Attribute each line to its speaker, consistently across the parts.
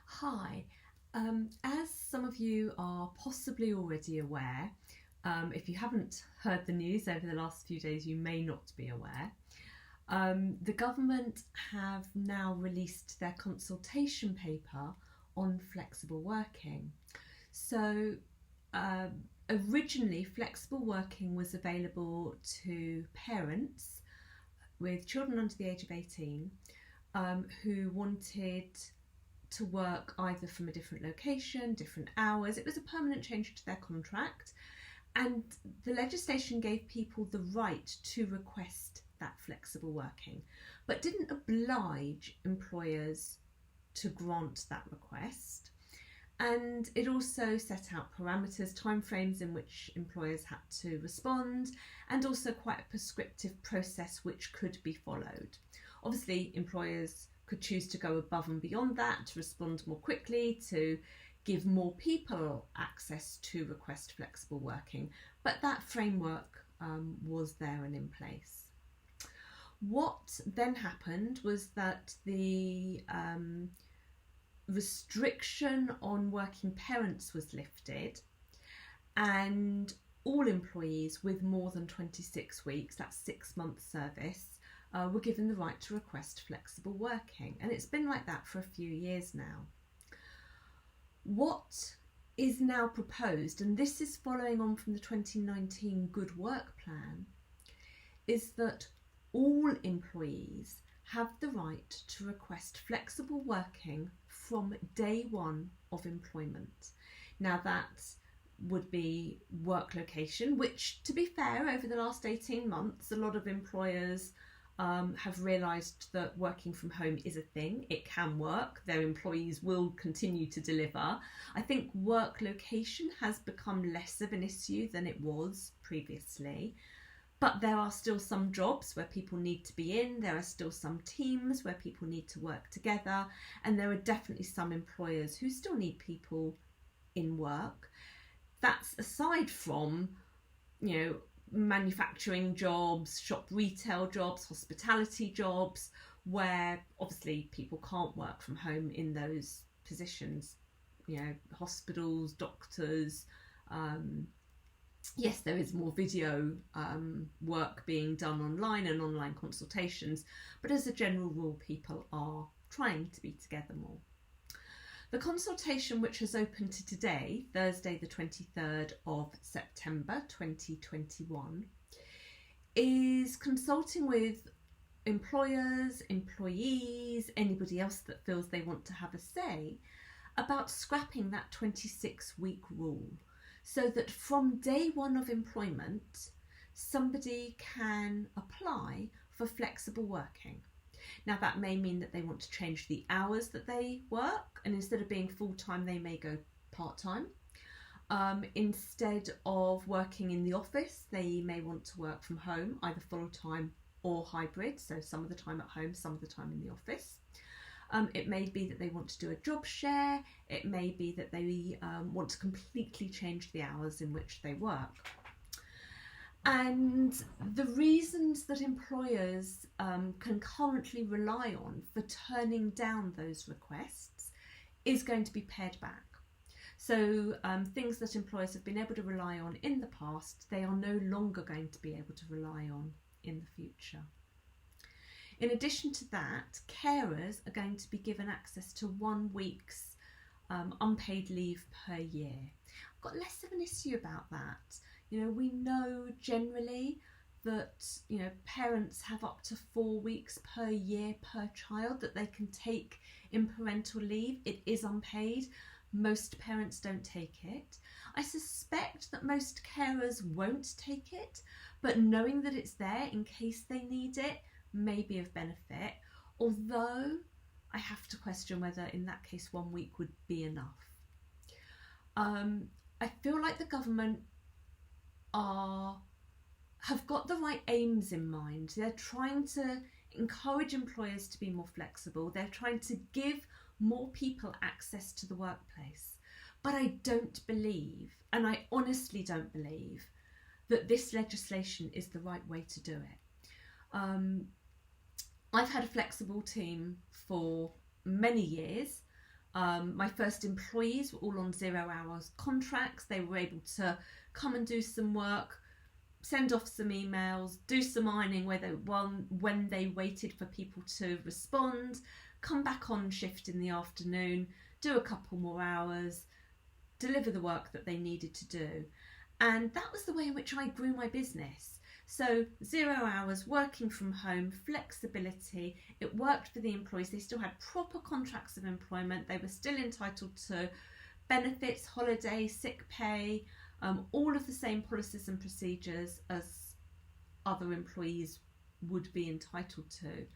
Speaker 1: Hi. As some of you are possibly already aware, if you haven't heard the news over the last few days, you may not be aware. The government have now released their consultation paper on flexible working. So, originally, flexible working was available to parents with children under the age of 18 who wanted to work either from a different location, different hours. It was a permanent change to their contract, and the legislation gave people the right to request that flexible working, but didn't oblige employers to grant that request. And it also set out parameters, timeframes in which employers had to respond, and also quite a prescriptive process which could be followed. Obviously, employers could choose to go above and beyond that, to respond more quickly, to give more people access to request flexible working, but that framework was there and in place. What then happened was that the restriction on working parents was lifted, and all employees with more than 26 weeks, that's 6 months service, were given the right to request flexible working, and it's been like that for a few years now. What is now proposed, and this is following on from the 2019 Good Work Plan, is that all employees have the right to request flexible working from day one of employment. Now that would be work location, which, to be fair, over the last 18 months, a lot of employers have realised that working from home is a thing. It can work. Their employees will continue to deliver. I think work location has become less of an issue than it was previously. But there are still some jobs where people need to be in, there are still some teams where people need to work together, and there are definitely some employers who still need people in work. That's aside from, manufacturing jobs, shop retail jobs, hospitality jobs, where obviously people can't work from home in those positions. Hospitals, doctors, yes, there is more video work being done online and online consultations, but as a general rule, people are trying to be together more. The consultation, which has opened to today, Thursday the 23rd of September 2021, is consulting with employers, employees, anybody else that feels they want to have a say about scrapping that 26-week rule, so that from day one of employment, somebody can apply for flexible working. Now, that may mean that they want to change the hours that they work, and instead of being full-time, they may go part-time. Instead of working in the office, they may want to work from home, either full-time or hybrid, so some of the time at home, some of the time in the office. It may be that they want to do a job share. It may be that they want to completely change the hours in which they work. And the reasons that employers can currently rely on for turning down those requests is going to be pared back. So things that employers have been able to rely on in the past, they are no longer going to be able to rely on in the future. In addition to that, carers are going to be given access to 1 week's unpaid leave per year. I've got less of an issue about that. We know generally that, parents have up to 4 weeks per year per child that they can take in parental leave. It is unpaid. Most parents don't take it. I suspect that most carers won't take it, but knowing that it's there in case they need it may be of benefit, although I have to question whether in that case 1 week would be enough. I feel like the government have got the right aims in mind. They're trying to encourage employers to be more flexible. They're trying to give more people access to the workplace. But I don't believe, and I honestly don't believe, that this legislation is the right way to do it. I've had a flexible team for many years. My first employees were all on 0 hours contracts. They were able to come and do some work, send off some emails, do some ironing when they waited for people to respond, come back on shift in the afternoon, do a couple more hours, deliver the work that they needed to do. And that was the way in which I grew my business. So 0 hours, working from home, flexibility. It worked for the employees. They still had proper contracts of employment. They were still entitled to benefits, holiday, sick pay, all of the same policies and procedures as other employees would be entitled to.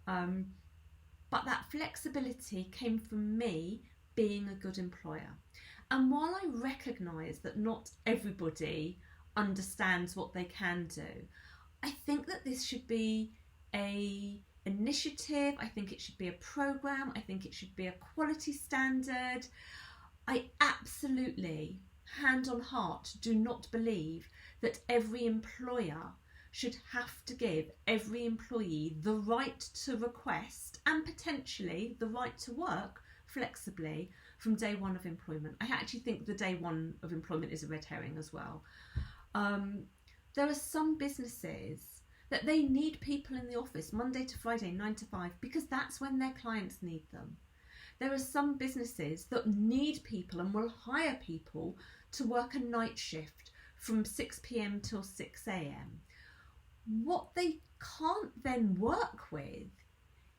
Speaker 1: But that flexibility came from me being a good employer. And while I recognise that not everybody understands what they can do, I think that this should be a initiative. I think it should be a programme. I think it should be a quality standard. I absolutely, hand on heart, do not believe that every employer should have to give every employee the right to request and potentially the right to work flexibly from day one of employment. I actually think the day one of employment is a red herring as well. There are some businesses that they need people in the office Monday to Friday, 9 to 5, because that's when their clients need them. There are some businesses that need people and will hire people to work a night shift from 6 p.m. till 6 a.m. What they can't then work with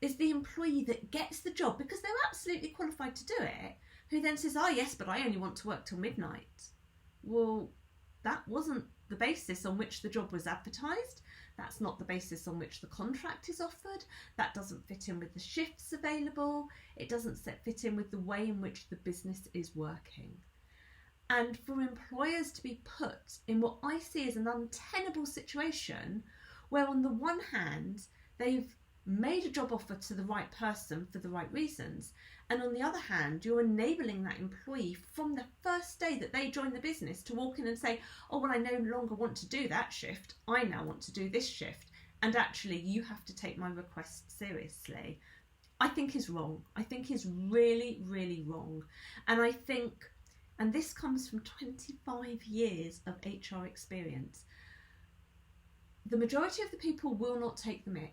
Speaker 1: is the employee that gets the job because they're absolutely qualified to do it, who then says, oh yes, but I only want to work till midnight. Well, that wasn't the basis on which the job was advertised. That's not the basis on which the contract is offered. That doesn't fit in with the shifts available. It doesn't fit in with the way in which the business is working. And for employers to be put in what I see as an untenable situation, where on the one hand, they've made a job offer to the right person for the right reasons, and on the other hand, you're enabling that employee from the first day that they join the business to walk in and say, oh, well, I no longer want to do that shift. I now want to do this shift. And actually, you have to take my request seriously. I think is wrong. I think is really, really wrong. And I think, and this comes from 25 years of HR experience, the majority of the people will not take the mick.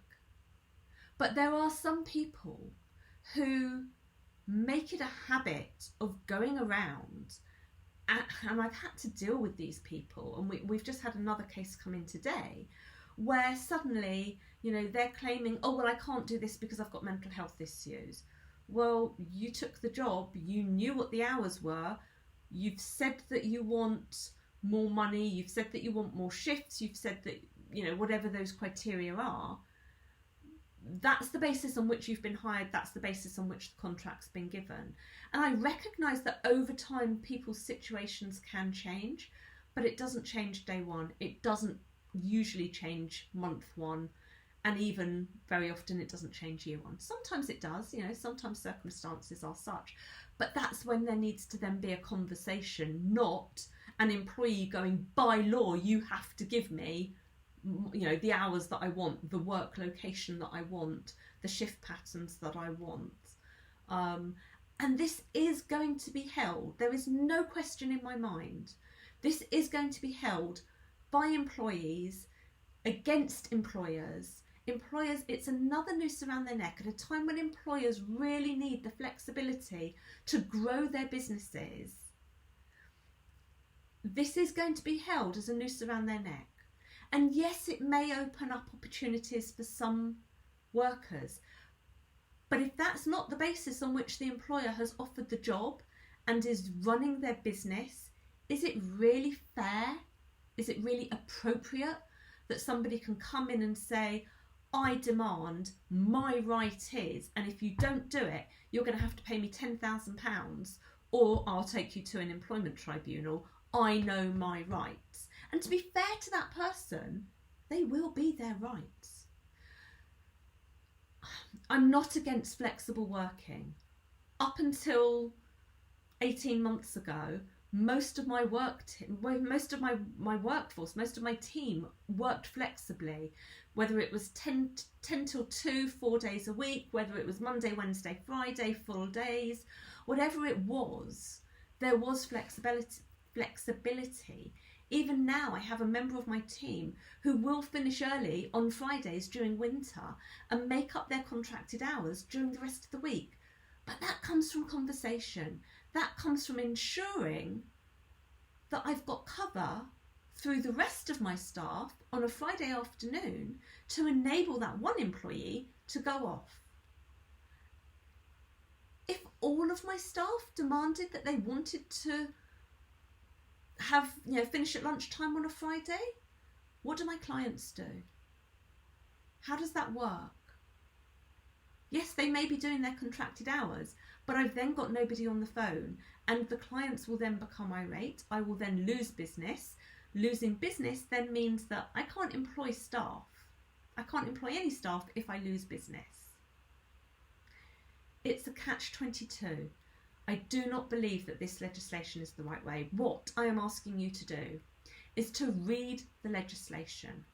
Speaker 1: But there are some people who make it a habit of going around, and I've had to deal with these people, and we've just had another case come in today where suddenly, they're claiming, oh, well, I can't do this because I've got mental health issues. Well, you took the job, you knew what the hours were, you've said that you want more money, you've said that you want more shifts, you've said that, whatever those criteria are, that's the basis on which you've been hired, that's the basis on which the contract's been given. And I recognise that over time people's situations can change, but it doesn't change day one. It doesn't usually change month one, and even very often it doesn't change year one. Sometimes it does, sometimes circumstances are such, but that's when there needs to then be a conversation, not an employee going, by law you have to give me the hours that I want, the work location that I want, the shift patterns that I want. And this is going to be held. There is no question in my mind. This is going to be held by employees against employers. Employers, it's another noose around their neck at a time when employers really need the flexibility to grow their businesses. This is going to be held as a noose around their neck. And yes, it may open up opportunities for some workers, but if that's not the basis on which the employer has offered the job and is running their business, is it really fair? Is it really appropriate that somebody can come in and say, I demand, my right is, and if you don't do it, you're going to have to pay me £10,000 or I'll take you to an employment tribunal. I know my rights. And to be fair to that person, they will be their rights. I'm not against flexible working. Up until 18 months ago, most of my workforce, most of my team worked flexibly, whether it was 10 till 2, 4 days a week, whether it was Monday, Wednesday, Friday, full days, whatever it was, there was flexibility. Even now, I have a member of my team who will finish early on Fridays during winter and make up their contracted hours during the rest of the week. But that comes from conversation. That comes from ensuring that I've got cover through the rest of my staff on a Friday afternoon to enable that one employee to go off. If all of my staff demanded that they wanted to have, finish at lunchtime on a Friday, what do my clients do? How does that work? Yes, they may be doing their contracted hours, but I've then got nobody on the phone, and the clients will then become irate. I will then lose business. Losing business then means that I can't employ staff. I can't employ any staff if I lose business. It's a catch-22. I do not believe that this legislation is the right way. What I am asking you to do is to read the legislation.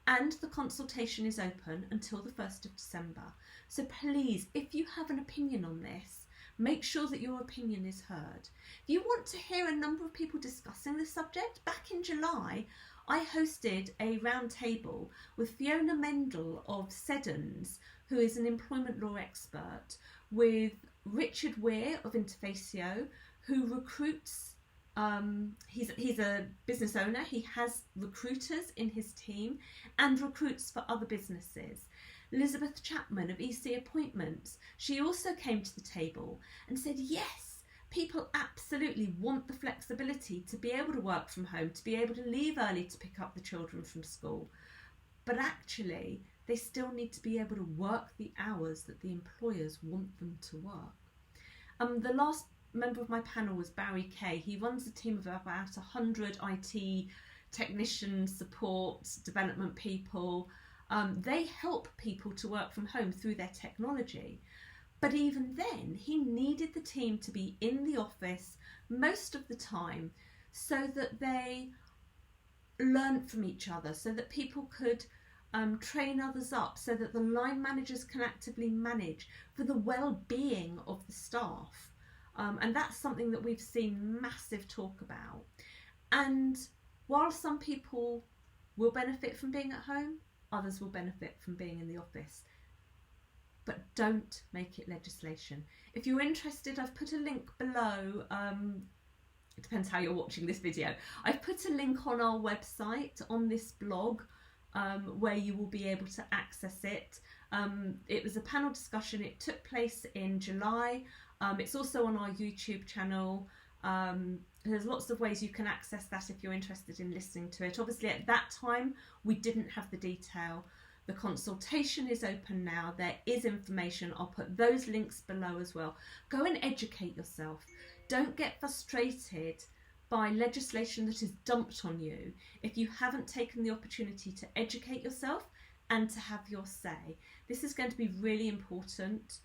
Speaker 1: And the consultation is open until the 1st of December. So please, if you have an opinion on this, make sure that your opinion is heard. If you want to hear a number of people discussing this subject, back in July, I hosted a roundtable with Fiona Mendel of Seddons, who is an employment law expert, with Richard Weir of Interfacio, who recruits, he's a business owner, he has recruiters in his team and recruits for other businesses. Elizabeth Chapman of EC Appointments, she also came to the table and said, yes, people absolutely want the flexibility to be able to work from home, to be able to leave early to pick up the children from school. But actually, they still need to be able to work the hours that the employers want them to work. The last member of my panel was Barry Kay. He runs a team of about 100 IT technicians, support, development people. They help people to work from home through their technology. But even then, he needed the team to be in the office most of the time so that they learned from each other, so that people could train others up, so that the line managers can actively manage for the well-being of the staff. And that's something that we've seen massive talk about. And while some people will benefit from being at home, others will benefit from being in the office. But don't make it legislation. If you're interested, I've put a link below. It depends how you're watching this video. I've put a link on our website, on this blog, where you will be able to access it. It was a panel discussion. It took place in July. It's also on our YouTube channel. There's lots of ways you can access that if you're interested in listening to it. Obviously, at that time, we didn't have the detail. The consultation is open now. There is information. I'll put those links below as well. Go and educate yourself. Don't get frustrated by legislation that is dumped on you if you haven't taken the opportunity to educate yourself and to have your say. This is going to be really important.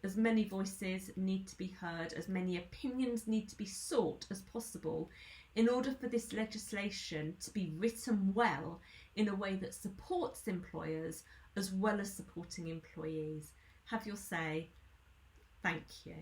Speaker 1: As many voices need to be heard, as many opinions need to be sought as possible in order for this legislation to be written well in a way that supports employers as well as supporting employees. Have your say. Thank you.